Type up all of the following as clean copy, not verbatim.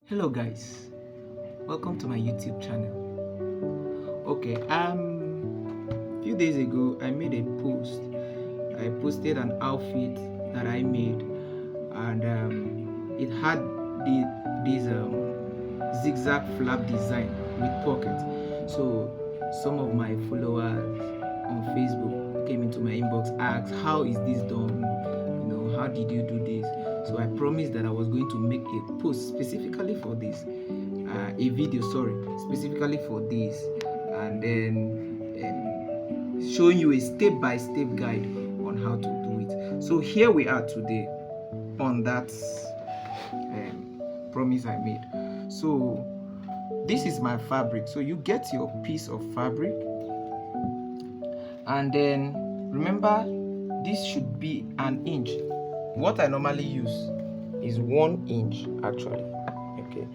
Hello guys, welcome to my YouTube channel. Okay, a few days ago I made a post. I posted an outfit that I made, and it had this zigzag flap design with pocket. So some of my followers on Facebook came into my inbox, asked, how is this done? How did you do this? So I promised that I was going to make a post specifically for this, a video, specifically for this, and then showing you a step-by-step guide on how to do it. So here we are today on that promise I made. So this is my fabric. So you get your piece of fabric, and then remember, this should be an inch. What I normally use is 1 inch actually. Okay,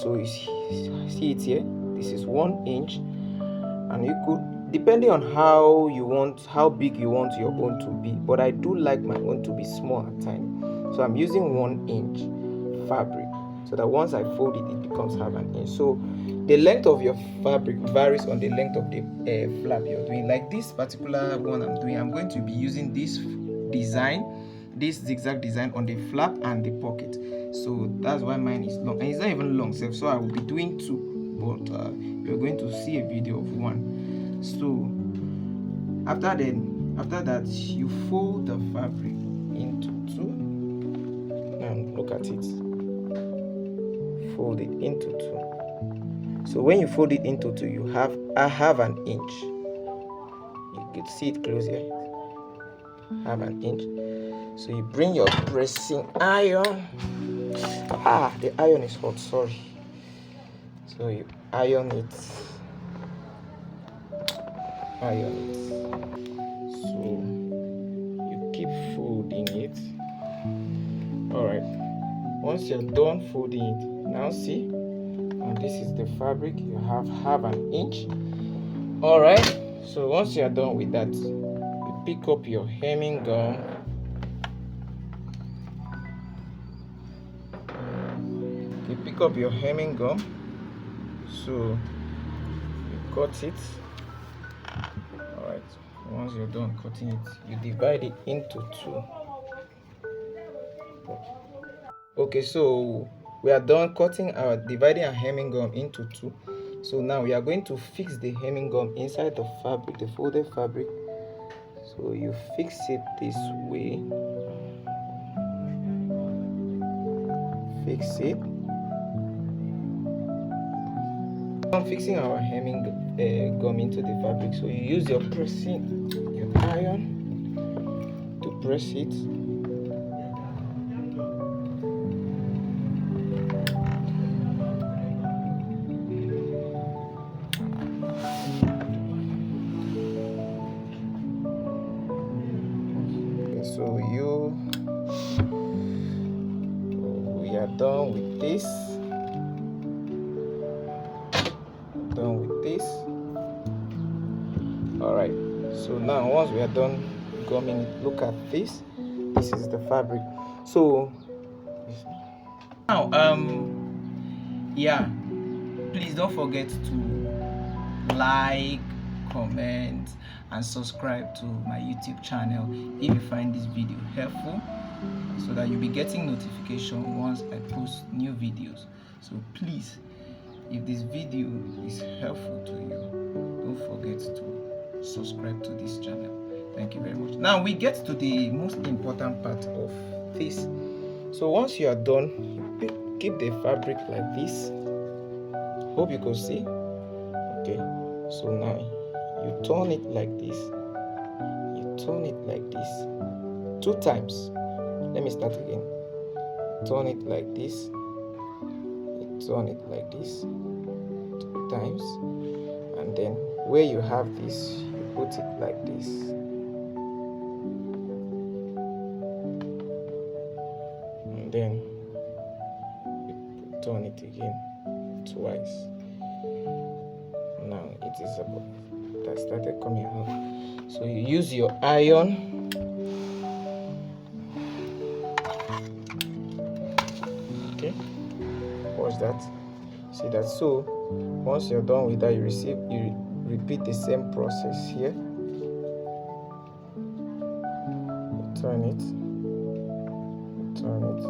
so you see it here, this is 1 inch, and you could, depending on how big you want your own to be, but I do like my own to be small and tiny, so I'm using 1 inch fabric, so that once I fold it, it becomes half an inch. So the length of your fabric varies on the length of the flap you're doing. Like this particular one I'm going to be using this zigzag design on the flap and the pocket. So that's why mine is long, and it's not even long, so I will be doing 2, but you're going to see a video of 1. So after that, you fold the fabric into 2, and look at it, fold it into 2. So when you fold it into 2, you have an inch. You could see it close here, half an inch. So you bring your pressing iron. The iron is hot, sorry. So you iron it. So you keep folding it. Alright, once you're done folding it, now see, and this is the fabric, you have half an inch. Alright, so once you're done with that, you pick up your hemming gum. You pick up your hemming gum, so you cut it. Alright, once you're done cutting it, you divide it into 2. Okay, so we are done dividing our hemming gum into 2. So now we are going to fix the hemming gum inside the fabric, the folded fabric. So you fix it this way. Fix it. I'm fixing our hemming gum into the fabric. So you use your iron to press it. So we are done with this. Alright, so now once we are done gumming it, look at this. This is the fabric. So now please don't forget to like, comment, and subscribe to my YouTube channel if you find this video helpful, so that you'll be getting notification once I post new videos. So please, if this video is helpful to you, don't forget to subscribe to this channel. Thank you very much. Now we get to the most important part of this. So once you are done, you keep the fabric like this. Hope you can see. Okay, so now you turn it like this. You turn it like this 2 times. Let me start again. Turn it like this. You turn it like this 2 times, and then where you have this, you put it like this. And then you turn it again twice. Now it is about that started coming out. So you use your iron. Okay, watch that. See that? So once you're done with that, you repeat the same process here. Turn it, turn it,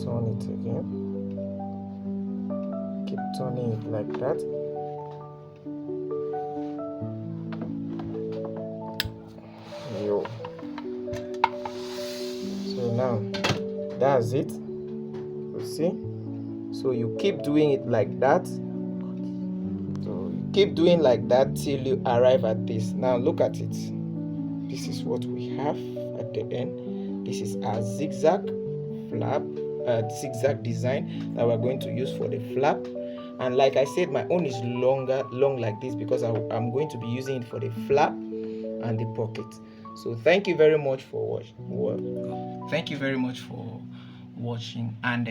turn it again. Keep turning it like that. Yo. So now that's it. You see? So you keep doing it like that. So you keep doing like that till you arrive at this. Now look at it. This is what we have at the end. This is our zigzag flap, zigzag design that we're going to use for the flap. And like I said, my own is long like this because I'm going to be using it for the flap and the pocket. So thank you very much for watching. Thank you very much for watching, and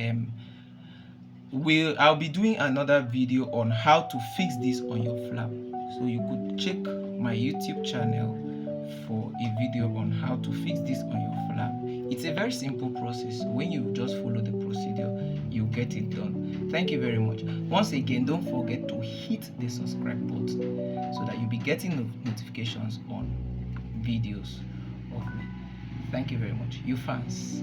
I'll be doing another video on how to fix this on your flap. So you could check my YouTube channel for a video on how to fix this on your flap. It's a very simple process. When you just follow the procedure, you get it done. Thank you very much. Once again, don't forget to hit the subscribe button so that you'll be getting notifications on videos of me. Thank you very much. You fans.